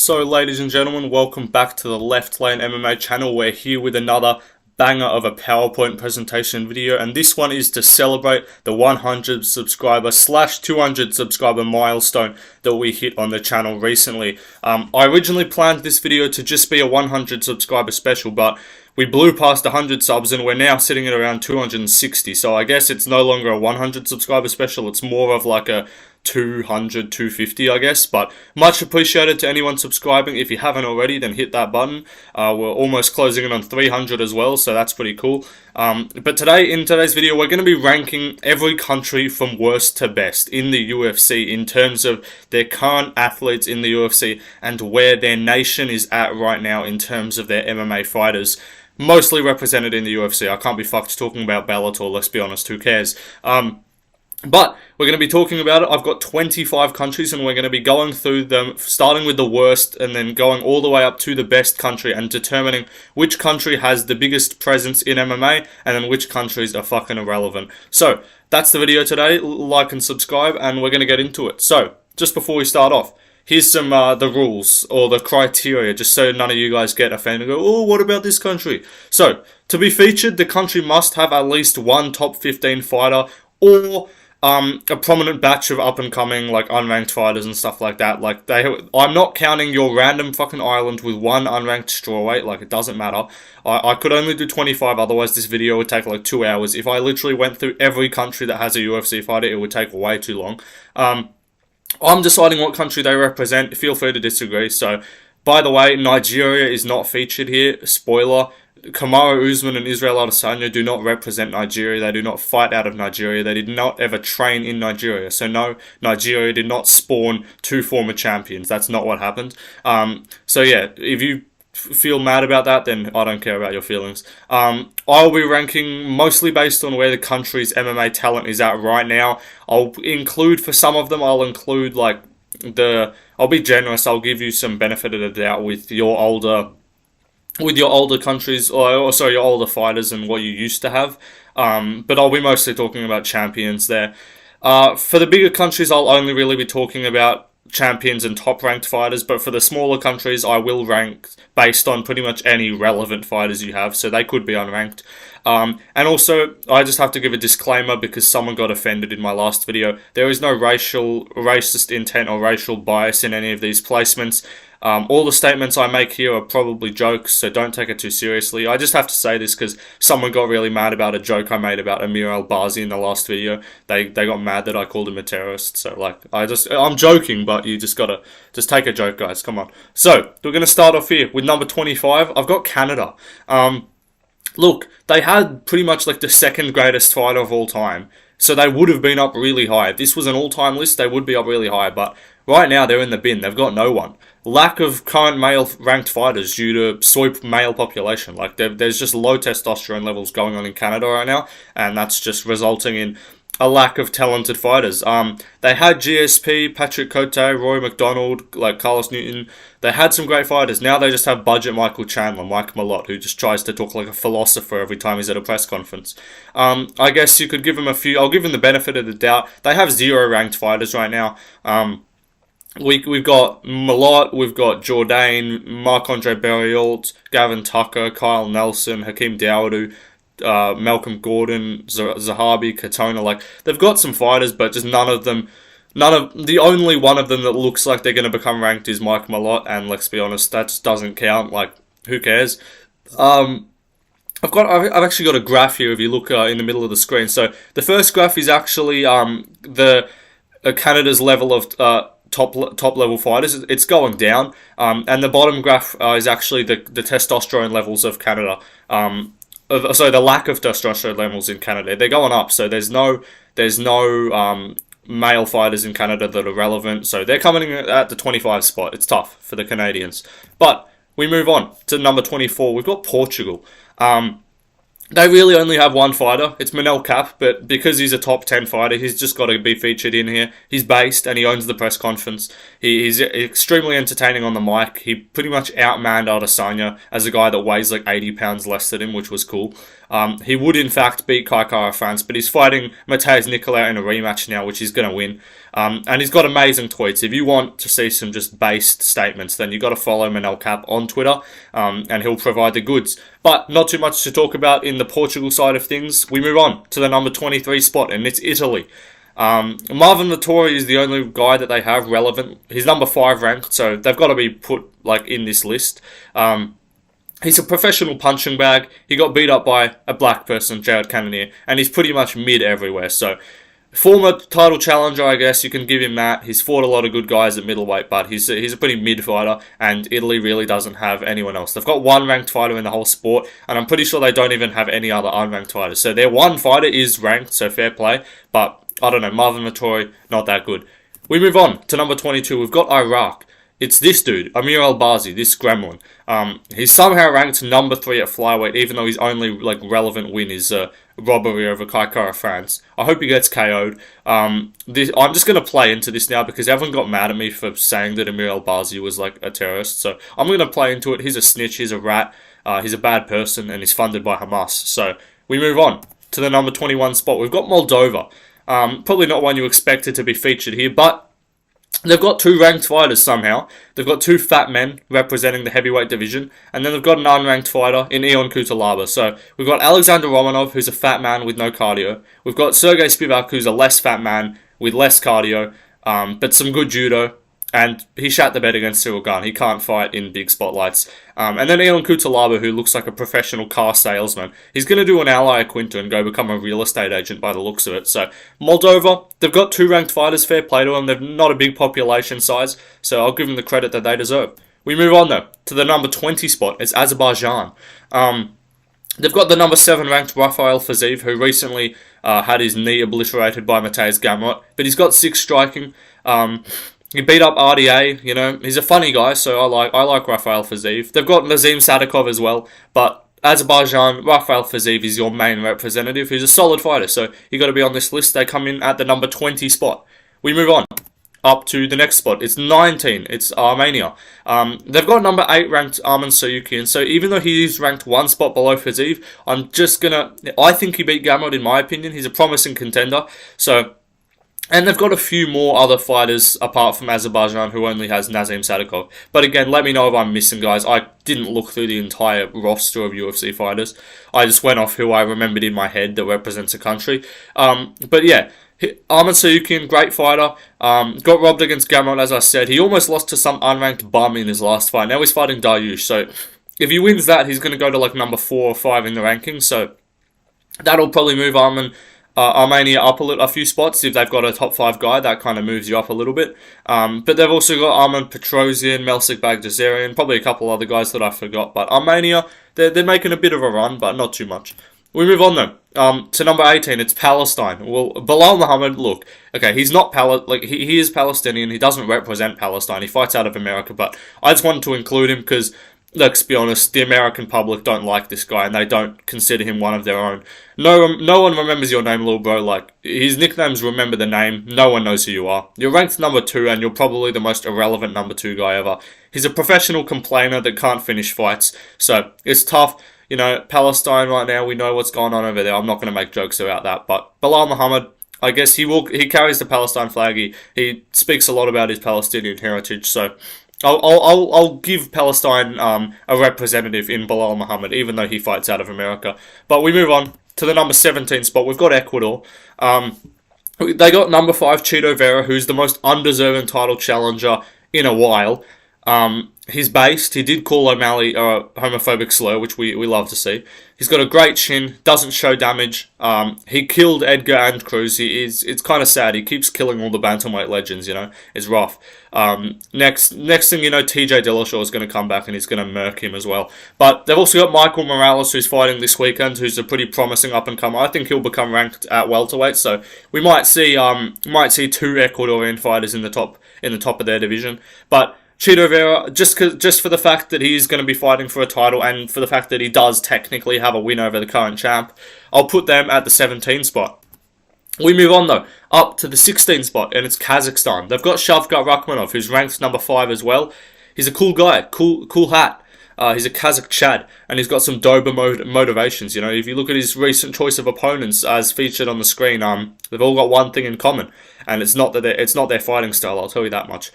So ladies and gentlemen, welcome back to the Left Lane MMA channel. We're here with another banger of a PowerPoint presentation video, and this one is to celebrate the 100 subscriber / 200 subscriber milestone that we hit on the channel recently. I originally planned this video to just be a 100 subscriber special, but we blew past 100 subs and we're now sitting at around 260, so I guess it's no longer a 100 subscriber special, it's more of like a 200, 250 I guess, but much appreciated to anyone subscribing. If you haven't already, then hit that button. We're almost closing in on 300 as well, so that's pretty cool. But in today's video, we're going to be ranking every country from worst to best in the UFC in terms of their current athletes in the UFC and where their nation is at right now in terms of their MMA fighters. Mostly represented in the UFC. I can't be fucked talking about Bellator, let's be honest, who cares? But we're going to be talking about it. I've got 25 countries and we're going to be going through them, starting with the worst and then going all the way up to the best country and determining which country has the biggest presence in MMA and then which countries are fucking irrelevant. So, that's the video today. Like and subscribe and we're going to get into it. So, just before we start off, here's some the rules or the criteria, just so none of you guys get offended and go, oh, what about this country? So, to be featured, the country must have at least one top 15 fighter or a prominent batch of up-and-coming, like, unranked fighters and stuff like that. Like, I'm not counting your random fucking island with one unranked strawweight. Like, it doesn't matter. I could only do 25, otherwise this video would take, like, 2 hours. If I literally went through every country that has a UFC fighter, it would take way too long. I'm deciding what country they represent. Feel free to disagree. So, by the way, Nigeria is not featured here. Spoiler. Kamaru Usman and Israel Adesanya do not represent Nigeria. They do not fight out of Nigeria. They did not ever train in Nigeria. So no, Nigeria did not spawn two former champions. That's not what happened. So yeah, if you feel mad about that, then I don't care about your feelings. I'll be ranking mostly based on where the country's MMA talent is at right now. I'll include, for some of them, I'll include like I'll be generous. I'll give you some benefit of the doubt with your older countries, or sorry, your older fighters and what you used to have. But I'll be mostly talking about champions there. For the bigger countries, I'll only really be talking about champions and top-ranked fighters, but for the smaller countries, I will rank based on pretty much any relevant fighters you have, so they could be unranked. And also, I just have to give a disclaimer because someone got offended in my last video. There is no racist intent or racial bias in any of these placements. All the statements I make here are probably jokes, so don't take it too seriously. I just have to say this because someone got really mad about a joke I made about Amir Al-Bazi in the last video. They got mad that I called him a terrorist, so like, I'm joking, but you just gotta, take a joke, guys, come on. So, we're gonna start off here with number 25. I've got Canada. Look, they had pretty much like the second greatest fighter of all time, so they would have been up really high. If this was an all-time list, they would be up really high, but right now they're in the bin. They've got no one. Lack of current male ranked fighters due to soy male population. Like, there's just low testosterone levels going on in Canada right now, and that's just resulting in a lack of talented fighters. They had GSP, Patrick Cote, Roy McDonald, like Carlos Newton. They had some great fighters. Now they just have budget Michael Chandler, Mike Malott, who just tries to talk like a philosopher every time he's at a press conference. I guess you could give him a few. I'll give him the benefit of the doubt. They have 0 ranked fighters right now. We've got Malott, we've got Jourdain, Marc-Andre Barriault, Gavin Tucker, Kyle Nelson, Hakeem Dawodu, Malcolm Gordon, Zahabi, Katona. Like, they've got some fighters, but just the only one of them that looks like they're going to become ranked is Mike Malott, and let's be honest, that just doesn't count. Like, who cares? I've actually got a graph here if you look in the middle of the screen. So the first graph is actually Canada's level of top level fighters. It's going down, and the bottom graph is actually the testosterone levels of Canada. The lack of testosterone levels in Canada. They're going up, so there's no male fighters in Canada that are relevant. So they're coming in at the 25 spot. It's tough for the Canadians, but we move on to number 24. We've got Portugal. They really only have one fighter. It's Manel Cap, but because he's a top 10 fighter, he's just got to be featured in here. He's based and he owns the press conference. He's extremely entertaining on the mic. He pretty much outmanned Adesanya as a guy that weighs like 80 pounds less than him, which was cool. He would in fact beat Kai Kara-France, but he's fighting Mateusz Nicolau in a rematch now, which he's going to win. And he's got amazing tweets. If you want to see some just based statements, then you've got to follow Manel Cap on Twitter, and he'll provide the goods. But not too much to talk about in the Portugal side of things. We move on to the number 23 spot, and it's Italy. Marvin Vettori is the only guy that they have relevant. He's number 5 ranked, so they've got to be put like in this list. He's a professional punching bag. He got beat up by a black person, Jared Cannonier, and he's pretty much mid everywhere. So, former title challenger, I guess you can give him that. He's fought a lot of good guys at middleweight, but he's a pretty mid fighter, and Italy really doesn't have anyone else. They've got one ranked fighter in the whole sport, and I'm pretty sure they don't even have any other unranked fighters. So their one fighter is ranked, so fair play, but I don't know, Marvin Vettori, not that good. We move on to number 22. We've got Iraq. It's this dude, Amir Al-Bazi, this gremlin. He's somehow ranked number 3 at flyweight, even though his only relevant win is a robbery over Kai Kara-France. I hope he gets KO'd. I'm just going to play into this now because everyone got mad at me for saying that Amir Al-Bazi was like a terrorist. So I'm going to play into it. He's a snitch, he's a rat, he's a bad person, and he's funded by Hamas. So we move on to the number 21 spot. We've got Moldova. Probably not one you expected to be featured here, but they've got 2 ranked fighters somehow. They've got 2 fat men representing the heavyweight division, and then they've got an unranked fighter in Ion Cutelaba. So we've got Alexander Romanov, who's a fat man with no cardio. We've got Sergey Spivak, who's a less fat man with less cardio, but some good judo. And he shat the bed against Cyril Gane. He can't fight in big spotlights. And then Ion Cutelaba, who looks like a professional car salesman. He's going to do an Ally Quinta and go become a real estate agent by the looks of it. So, Moldova, they've got 2 ranked fighters. Fair play to them. They've not a big population size. So, I'll give them the credit that they deserve. We move on, though, to the number 20 spot. It's Azerbaijan. They've got the number 7 ranked Rafael Fiziev, who recently had his knee obliterated by Mateusz Gamrot. But he's got 6 striking. He beat up RDA, you know, he's a funny guy, so I like Rafael Fiziev. They've got Nazim Sadikov as well, but Azerbaijan, Rafael Fiziev is your main representative, who's a solid fighter, so you got to be on this list. They come in at the number 20 spot. We move on up to the next spot. It's 19. It's Armenia. They've got number 8 ranked Arman Sayukian, so even though he is ranked 1 spot below Fiziev, I think he beat Gamrot in my opinion. He's a promising contender, so... And they've got a few more other fighters apart from Azerbaijan who only has Nazim Sadikov. But again, let me know if I'm missing guys. I didn't look through the entire roster of UFC fighters. I just went off who I remembered in my head that represents a country. But yeah, Arman Sayukian, great fighter. Got robbed against Gamrot, as I said. He almost lost to some unranked bum in his last fight. Now he's fighting Dariush. So if he wins that, he's going to go to like number 4 or 5 in the rankings. So that'll probably move Armenia up a few spots. If they've got a top 5 guy, that kind of moves you up a little bit. But they've also got Arman Petrosian, Melsik Bagdasarian, probably a couple other guys that I forgot. But Armenia, they're making a bit of a run, but not too much. We move on though to number 18. It's Palestine. Well, Bilal Muhammad, look, okay, he's not he is Palestinian. He doesn't represent Palestine. He fights out of America, but I just wanted to include him because, let's be honest, the American public don't like this guy and they don't consider him one of their own. No one remembers your name, little bro. Like, his nickname's Remember the Name. No one knows who you are. You're ranked number 2 and you're probably the most irrelevant number 2 guy ever. He's a professional complainer that can't finish fights. So, it's tough. You know, Palestine right now, we know what's going on over there. I'm not going to make jokes about that. But Bilal Muhammad, I guess he carries the Palestine flag. He speaks a lot about his Palestinian heritage. So, I'll give Palestine a representative in Bilal Muhammad, even though he fights out of America. But we move on to the number 17 spot. We've got Ecuador. They got number 5 Chito Vera, who's the most undeserving title challenger in a while. He's based. He did call O'Malley a homophobic slur, which we love to see. He's got a great chin, doesn't show damage. He killed Edgar and Cruz. It's kind of sad. He keeps killing all the bantamweight legends, you know. It's rough. Next thing you know, TJ Dillashaw is going to come back and he's going to murk him as well. But they've also got Michael Morales, who's fighting this weekend, who's a pretty promising up-and-comer. I think he'll become ranked at welterweight, so we might see 2 Ecuadorian fighters in the top of their division. But Chito Vera, just for the fact that he's going to be fighting for a title and for the fact that he does technically have a win over the current champ, I'll put them at the 17 spot. We move on though, up to the 16 spot, and it's Kazakhstan. They've got Shavkat Rakhmonov, who's ranked number 5 as well. He's a cool guy, cool hat. He's a Kazakh Chad, and he's got some Dober motivations. You know, if you look at his recent choice of opponents as featured on the screen, they've all got one thing in common, and it's not their fighting style. I'll tell you that much.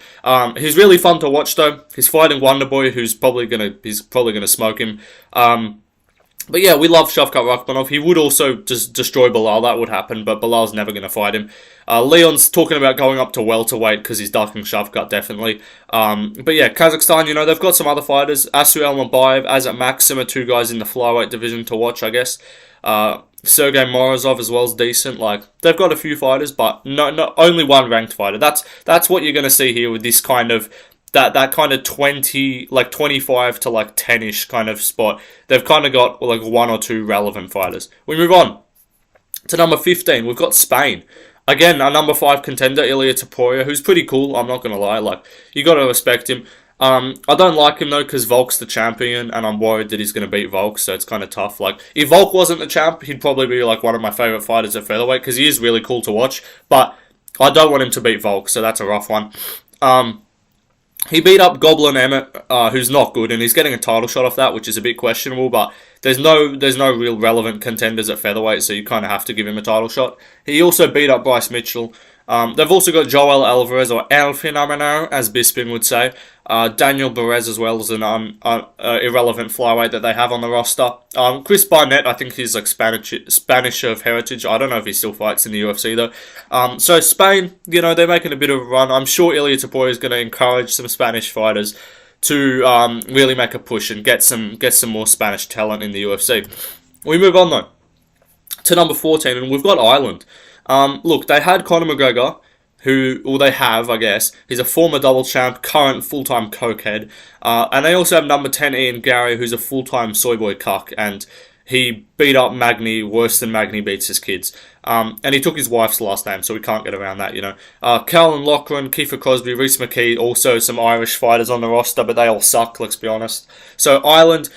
He's really fun to watch though. He's fighting Wonderboy, who's probably gonna smoke him. But yeah, we love Shavkat Rakhmonov. He would also just destroy Bilal. That would happen, but Bilal's never going to fight him. Leon's talking about going up to welterweight because he's ducking Shavkat, definitely. But yeah, Kazakhstan, you know, they've got some other fighters. Asu Almabayev, Azat Maxim are two guys in the flyweight division to watch, I guess. Sergey Morozov as well is decent. Like, they've got a few fighters, but no, only one ranked fighter. That's what you're going to see here with this kind of that kind of 25 to like 10-ish kind of spot. They've kind of got like one or two relevant fighters. We move on to number 15. We've got Spain. Again, a number 5 contender, Ilia Topuria, who's pretty cool. I'm not going to lie. Like, you got to respect him. I don't like him though because Volk's the champion, and I'm worried that he's going to beat Volk, so it's kind of tough. Like, if Volk wasn't the champ, he'd probably be like one of my favorite fighters at featherweight because he is really cool to watch. But I don't want him to beat Volk, so that's a rough one. He beat up Goblin Emmett, who's not good, and he's getting a title shot off that, which is a bit questionable, but there's no real relevant contenders at featherweight, so you kind of have to give him a title shot. He also beat up Bryce Mitchell. They've also got Joel Alvarez, or El Fenomeno, as Bisping would say. Daniel Perez as well as an irrelevant flyweight that they have on the roster. Chris Barnett, I think he's like Spanish of heritage. I don't know if he still fights in the UFC though. So Spain, you know, they're making a bit of a run. I'm sure Ilia Topuria is going to encourage some Spanish fighters to really make a push and get some more Spanish talent in the UFC. We move on though to number 14, and we've got Ireland. Look, they had Conor McGregor, they have, I guess. He's a former double champ, current full-time cokehead. And they also have number 10, Ian Gary, who's a full-time soy boy cuck, and he beat up Magny worse than Magny beats his kids. And he took his wife's last name, so we can't get around that, you know. Callan Loughran, Kiefer Crosby, Reece McKee, also some Irish fighters on the roster, but they all suck, let's be honest. So Ireland,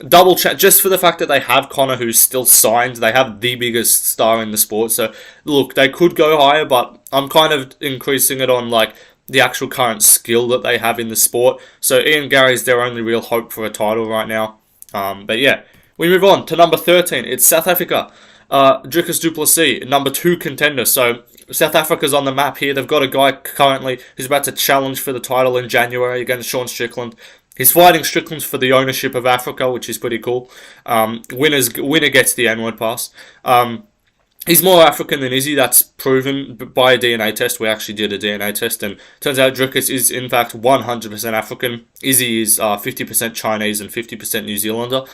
double champ, just for the fact that they have Conor, who's still signed. They have the biggest star in the sport. So look, they could go higher, but I'm kind of increasing it on like the actual current skill that they have in the sport. So Ian Gary's their only real hope for a title right now. But yeah, we move on to number 13. It's South Africa. Dricus du Plessis, number 2 contender. So South Africa's on the map here. They've got a guy currently who's about to challenge for the title in January against Sean Strickland. He's fighting Strickland for the ownership of Africa, which is pretty cool. Winner gets the N-word pass. He's more African than Izzy. That's proven by a DNA test. We actually did a DNA test, and turns out Dricus is in fact 100% African. Izzy is 50% Chinese and 50% New Zealander.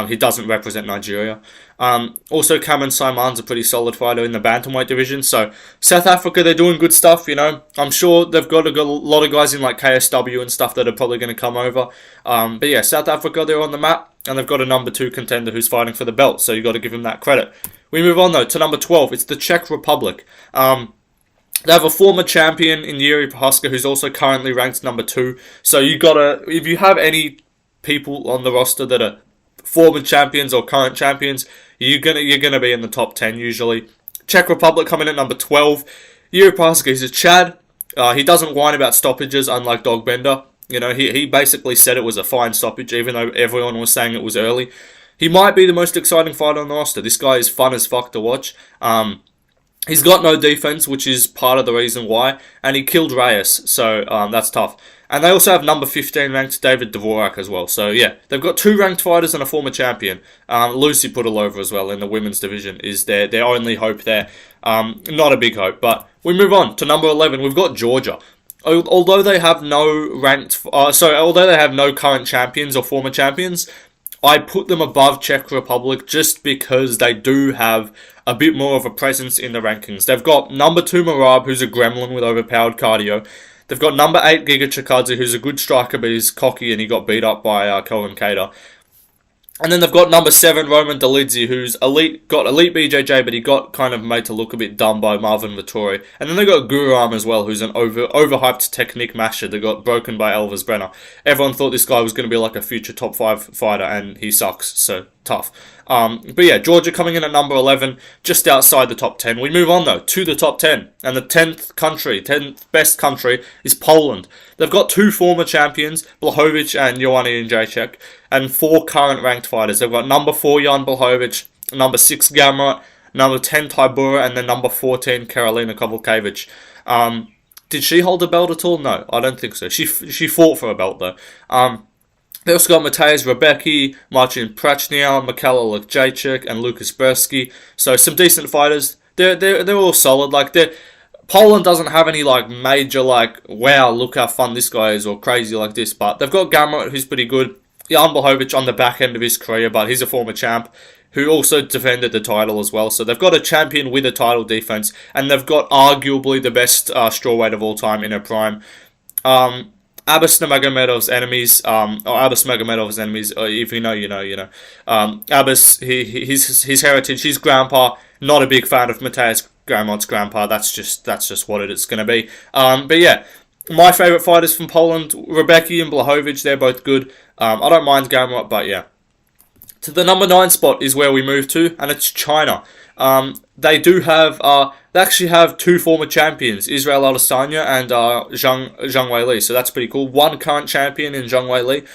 He doesn't represent Nigeria. Also, Cameron Simon's a pretty solid fighter in the bantamweight division. So South Africa, they're doing good stuff. You know, I'm sure they've got a lot of guys in like KSW and stuff that are probably going to come over. But yeah, South Africa, they're on the map, and they've got a number 2 contender who's fighting for the belt. So you got to give him that credit. We move on though to number 12. It's the Czech Republic. They have a former champion in Yuri Prohaska, who's also currently ranked number 2. So you gotta, if you have any people on the roster that are former champions or current champions, you're gonna be in the top 10 usually. Czech Republic coming at number 12. Yuri Prohaska is a Chad. He doesn't whine about stoppages, unlike Dog Bender. You know, he basically said it was a fine stoppage, even though everyone was saying it was early. He might be the most exciting fighter on the roster. This guy is fun as fuck to watch. He's got no defense, which is part of the reason why, and he killed Reyes, so that's tough. And they also have number 15 ranked David Dvorak as well. So yeah, they've got 2 ranked fighters and a former champion. Lucy Pudilova as well in the women's division is their only hope there. Not a big hope, but we move on to number 11. We've got Georgia. Although they have no although they have no current champions or former champions, I put them above Czech Republic just because they do have a bit more of a presence in the rankings. They've got number 2 Marab, who's a gremlin with overpowered cardio. They've got number 8 Giga Chikadze, who's a good striker, but he's cocky and he got beat up by Kelvin Cater. And then they've got number 7, Roman Dolidze, who's got elite BJJ, but he got kind of made to look a bit dumb by Marvin Vettori. And then they got Guram as well, who's an overhyped technique masher that got broken by Elvis Brenner. Everyone thought this guy was going to be like a future top 5 fighter, and he sucks, so tough. But yeah, Georgia coming in at number 11, just outside the top 10. We move on though to the top 10, and the 10th best country is Poland. They've got 2 former champions, Blachowicz and Joanna Jędrzejczyk, and 4 current ranked fighters. They've got number 4 Jan Blachowicz, number 6 Gamrot, number 10 Tybura, and then number 14 Karolina Kowalkiewicz. Did she hold a belt at all? No, I don't think so. She fought for a belt though. They also got Mateusz Rebecki, Marcin Prachniel, Mikhail Olekjaychuk, and Lucas Bursky. So some decent fighters. They're all solid. Like Poland doesn't have any like major like wow look how fun this guy is or crazy like this. But they've got Gamrot who's pretty good. Jan Blachowicz on the back end of his career, but he's a former champ who also defended the title as well. So they've got a champion with a title defense, and they've got arguably the best strawweight of all time in her prime. Abbas Nurmagomedov's enemies, if you know, you know. Abbas, his heritage, his grandpa, not a big fan of Mateusz Gamrot's grandpa. That's just what it's going to be. But yeah, my favourite fighters from Poland, Rebecki and Blachowicz, they're both good. I don't mind Gamrot, but yeah. To the number 9 spot is where we move to, and it's China. They actually have 2 former champions, Israel Adesanya and Zhang Weili, so that's pretty cool. 1 current champion in Zhang Weili,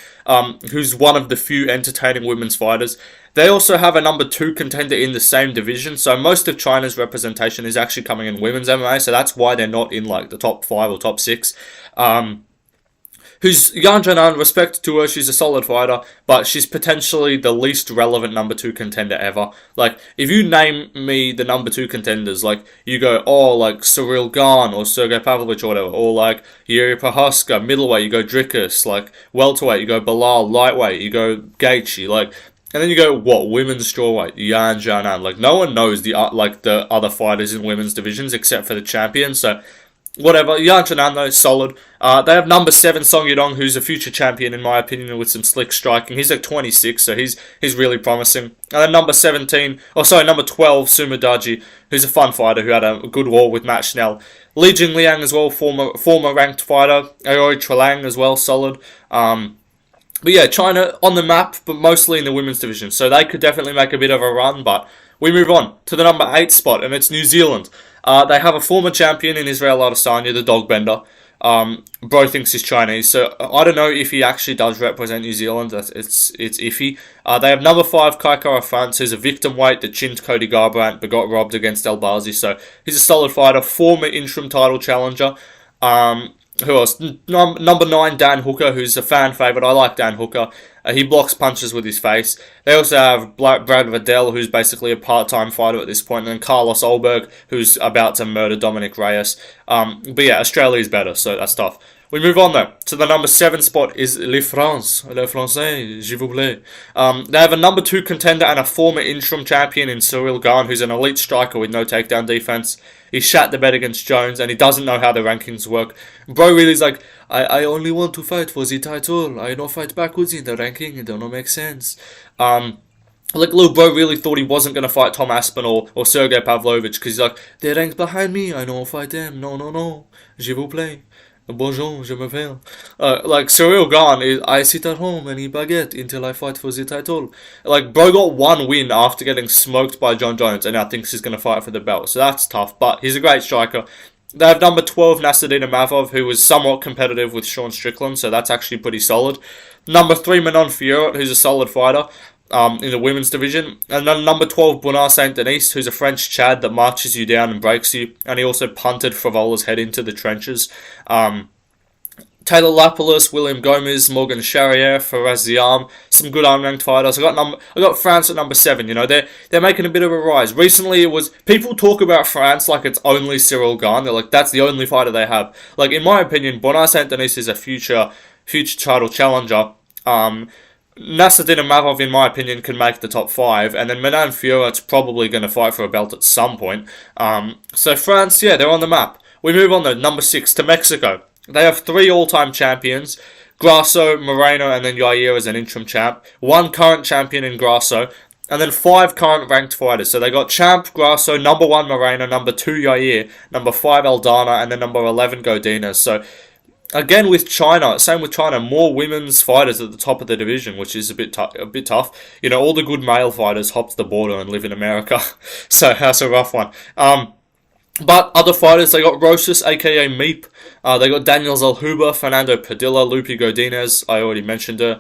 who's one of the few entertaining women's fighters. They also have a number 2 contender in the same division, so most of China's representation is actually coming in women's MMA, so that's why they're not in like the top 5 or top 6. Who's Yan Janan, respect to her, she's a solid fighter, but she's potentially the least relevant number 2 contender ever. Like, if you name me the number 2 contenders, like, you go, oh, like, Cyril Gane, or Sergey Pavlovich, or whatever, or like, Yuri Prohaska, middleweight, you go Dricus, like, welterweight, you go Bilal, lightweight, you go Gaethje, like, and then you go, what, women's strawweight, Yan Janan, like, no one knows the other fighters in women's divisions except for the champion, so whatever. Yan Janan though is solid. They have number 7 Song Yudong, who's a future champion in my opinion with some slick striking. He's like 26, so he's really promising. And then number 12 Sumadaji, who's a fun fighter who had a good war with Matt Schnell. Li Jingliang as well, former ranked fighter. Aoi Trelang as well, solid. But yeah, China on the map, but mostly in the women's division, so they could definitely make a bit of a run. But we move on to the number 8 spot, and it's New Zealand. They have a former champion in Israel Adesanya, the dog bender. Bro thinks he's Chinese, so I don't know if he actually does represent New Zealand. It's iffy. They have number 5 Kai Kara France, who's a victim weight that chinned Cody Garbrandt but got robbed against El Bazi, so he's a solid fighter, former interim title challenger. Who else? Number 9 Dan Hooker, who's a fan favourite. I like Dan Hooker. He blocks punches with his face. They also have Brad Riddell, who's basically a part-time fighter at this point, and then Carlos Olberg, who's about to murder Dominic Reyes. But yeah, Australia's better, so that's tough. We move on though to the number 7 spot is Le Français, je vous plaît. They have a number 2 contender and a former interim champion in Cyril Gane, who's an elite striker with no takedown defense. He shat the bed against Jones, and he doesn't know how the rankings work. Bro really is like, I only want to fight for the title. I don't fight backwards in the ranking. It don't make sense. Like, little bro really thought he wasn't going to fight Tom Aspinall or Sergey Pavlovich, because he's like, they're ranked behind me. I don't fight them. No. Je vous plaît. Bonjour, je m'appelle. Like, Cyril Gane, I sit at home and eat baguette until I fight for the title. Like, bro got 1 win after getting smoked by John Jones, and now thinks he's going to fight for the belt. So that's tough, but he's a great striker. They have number 12 Nasruddin Imavov, who was somewhat competitive with Sean Strickland, so that's actually pretty solid. Number 3 Manon Fiorot, who's a solid fighter in the women's division. And then number 12 Bernard Saint-Denis, who's a French Chad that marches you down and breaks you. And he also punted Fravola's head into the trenches. Taylor Lapoulos, William Gomez, Morgan Charrier, Faraz Ziam, some good unranked fighters. I got France at number 7. You know, they're making a bit of a rise. Recently, it was people talk about France like it's only Cyril Gane. They're like, that's the only fighter they have. Like, in my opinion, Bernard Saint-Denis is a future title challenger. Nasruddin Imavov, in my opinion, can make the top 5, and then Manon Fiorot's probably going to fight for a belt at some point. So France, yeah, they're on the map. We move on though, number 6, to Mexico. They have 3 all-time champions, Grasso, Moreno, and then Yair as an interim champ. 1 current champion in Grasso. And then 5 current ranked fighters. So they got champ, Grasso, number 1 Moreno, number 2 Yair, number 5 Aldana, and then number 11 Godinez. So again with China, same with China, more women's fighters at the top of the division, which is a bit tough. You know, all the good male fighters hopped the border and live in America. So that's a rough one. But other fighters, they got Rosas, aka Meep. They got Daniel Zalhuba, Fernando Padilla, Lupi Godinez, I already mentioned her.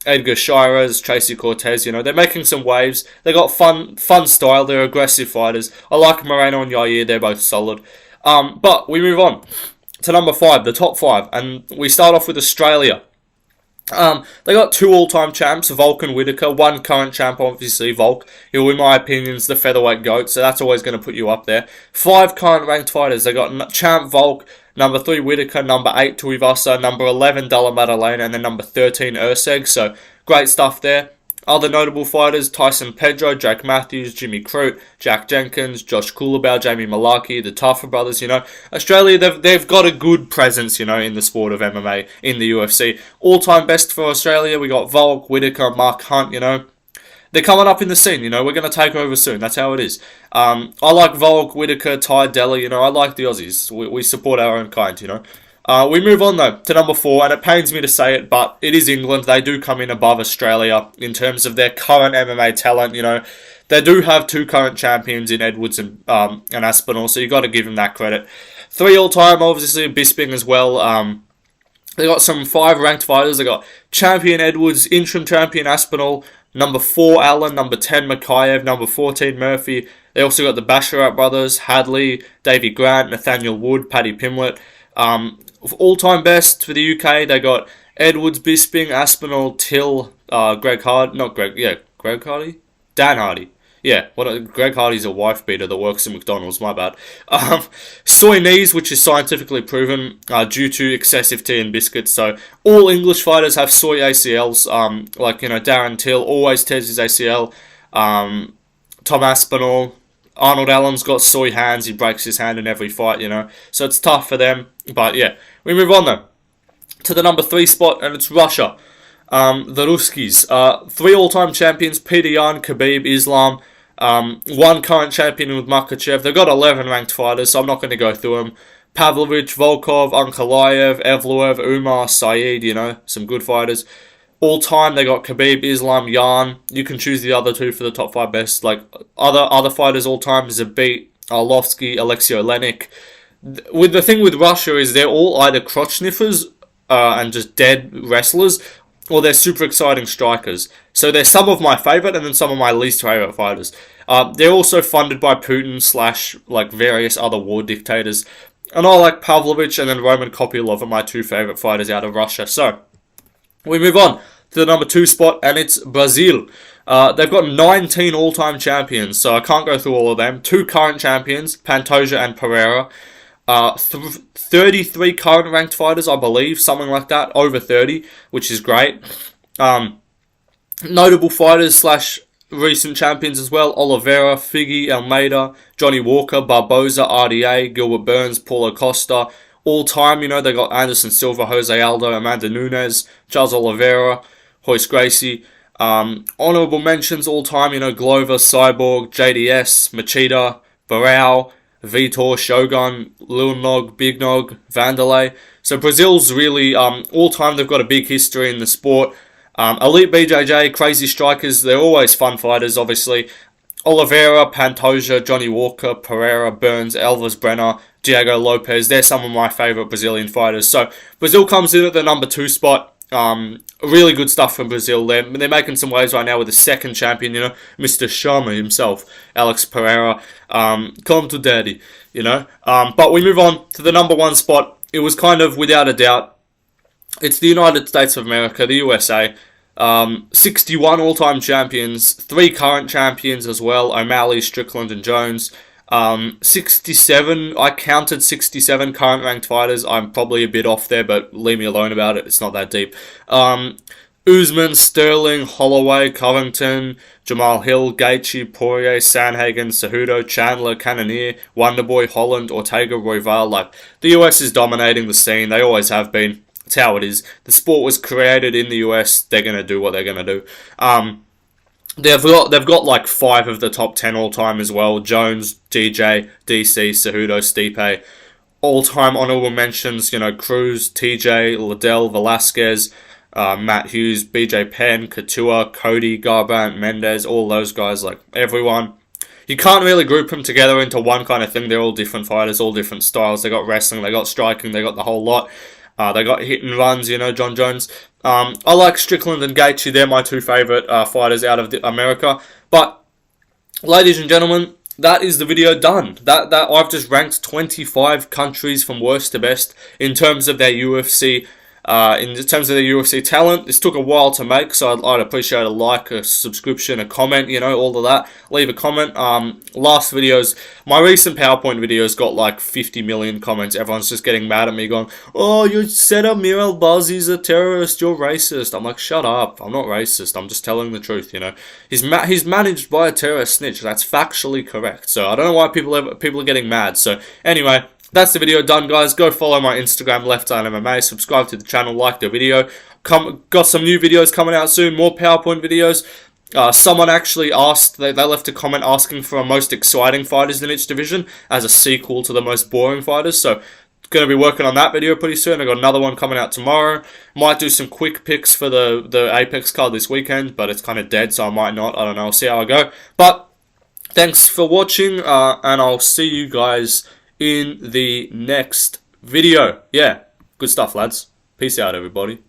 Edgar Shires, Tracy Cortez, you know, they're making some waves. They got fun style, they're aggressive fighters. I like Moreno and Yair, they're both solid. But we move on to number 5, the top 5, and we start off with Australia. They got 2 all-time champs, Volk and Whitaker. 1 current champ, obviously, Volk, who in my opinion is the featherweight GOAT, so that's always going to put you up there. 5 current ranked fighters. They got champ Volk, number 3 Whitaker, number 8 Tuivasa, number 11 Dalla Maddalena, and then number 13 Urseg, so great stuff there. Other notable fighters, Tyson Pedro, Jake Matthews, Jimmy Crute, Jack Jenkins, Josh Coolabah, Jamie Malaki, the Taffer brothers, you know. Australia, they've got a good presence, you know, in the sport of MMA, in the UFC. All-time best for Australia, we got Volk, Whitaker, Mark Hunt, you know. They're coming up in the scene, you know, we're going to take over soon, that's how it is. I like Volk, Whitaker, Ty Della, you know, I like the Aussies. We support our own kind, you know. We move on, though, to number 4, and it pains me to say it, but it is England. They do come in above Australia in terms of their current MMA talent, you know. They do have 2 current champions in Edwards and Aspinall, so you got to give them that credit. 3 all-time, obviously, Bisping as well. They got some 5 ranked fighters. They got champion Edwards, interim champion Aspinall, number 4 Allen, number 10 Makayev, number 14 Murphy. They also got the Basharat brothers, Hadley, Davey Grant, Nathaniel Wood, Paddy Pimblett. All-time best for the UK, they got Edwards, Bisping, Aspinall, Till, Greg Hardy. Dan Hardy. Yeah, Greg Hardy's a wife beater that works at McDonald's, my bad. Soy knees, which is scientifically proven due to excessive tea and biscuits. So all English fighters have soy ACLs. Like, you know, Darren Till always tears his ACL. Tom Aspinall. Arnold Allen's got soy hands. He breaks his hand in every fight, you know. So it's tough for them. But yeah, we move on though to the number 3 spot, and it's Russia. The Ruskis. 3 all-time champions, Peter Yan, Khabib, Islam. 1 current champion with Makachev. They've got 11 ranked fighters, so I'm not going to go through them. Pavlovich, Volkov, Ankalaev, Evloev, Umar, Saeed, you know, some good fighters. All-time, they got Khabib, Islam, Yan. You can choose the other 2 for the top 5 best. Like, other fighters all-time, Zabit, Arlovsky, Alexei Olenek. With the thing with Russia is they're all either crotch sniffers and just dead wrestlers, or they're super exciting strikers. So they're some of my favourite and then some of my least favourite fighters. They're also funded by Putin / like various other war dictators. And I like Pavlovich and then Roman Kopylov are my 2 favourite fighters out of Russia. So we move on to the number 2 spot, and it's Brazil. They've got 19 all-time champions, so I can't go through all of them. 2 current champions, Pantoja and Pereira. 33 current ranked fighters, I believe, something like that, over 30, which is great. Notable fighters / recent champions as well, Oliveira, Figgy, Almeida, Johnny Walker, Barboza, RDA, Gilbert Burns, Paulo Costa. All time, you know, they got Anderson Silva, Jose Aldo, Amanda Nunes, Charles Oliveira, Royce Gracie. Honourable mentions all time, you know, Glover, Cyborg, JDS, Machida, Barao, Vitor, Shogun, Lil Nog, Big Nog, Vanderlei. So Brazil's really, all time they've got a big history in the sport. Elite BJJ, crazy strikers, they're always fun fighters, obviously. Oliveira, Pantoja, Johnny Walker, Pereira, Burns, Elvis Brenner, Diego Lopez, they're some of my favourite Brazilian fighters. So Brazil comes in at the number 2 spot. Really good stuff from Brazil. They're making some waves right now with the 2nd champion, you know, Mr. Sharma himself, Alex Pereira. Come to daddy, you know. But we move on to the number 1 spot. It was kind of without a doubt. It's the United States of America, the USA. 61 all-time champions, 3 current champions as well, O'Malley, Strickland and Jones. 67, I counted 67 current ranked fighters. I'm probably a bit off there, but leave me alone about it. It's not that deep. Usman, Sterling, Holloway, Covington, Jamal Hill, Gaethje, Poirier, Sanhagen, Cejudo, Chandler, Cannonier, Wonderboy, Holland, Ortega, Royval. Like, the US is dominating the scene. They always have been. It's how it is. The sport was created in the US. They're going to do what they're going to do. They've got like 5 of the top 10 all time as well. Jones, DJ, DC, Cejudo, Stipe. All time honorable mentions, Cruz, TJ, Liddell, Velasquez, Matt Hughes, BJ Penn, Couture, Cody, Garbrandt, Mendez, all those guys, like everyone. You can't really group them together into one kind of thing. They're all different fighters, all different styles. They got wrestling, they got striking, they got the whole lot. They got hit and runs, John Jones. I like Strickland and Gaethje. They're my 2 favourite fighters out of America. But, ladies and gentlemen, that is the video done. That I've just ranked 25 countries from worst to best in terms of their UFC. In terms of the UFC talent. This took a while to make, so I'd appreciate a like, a subscription, a comment, all of that. Leave a comment. Last videos, my recent PowerPoint videos got like 50 million comments. Everyone's just getting mad at me going, oh, you said Amir Albazi's a terrorist, you're racist. I'm like, shut up, I'm not racist, I'm just telling the truth, He's managed by a terrorist snitch, that's factually correct. So I don't know why people are getting mad. So anyway, that's the video done, guys. Go follow my Instagram, Left Eye MMA. Subscribe to the channel, like the video. Got some new videos coming out soon, more PowerPoint videos. Someone actually asked, they left a comment asking for our most exciting fighters in each division as a sequel to the most boring fighters. So, going to be working on that video pretty soon. I got another one coming out tomorrow. Might do some quick picks for the Apex card this weekend, but it's kind of dead, so I might not. I don't know. I'll see how I go. But thanks for watching, and I'll see you guys in the next video. Yeah, good stuff, lads. Peace out, everybody.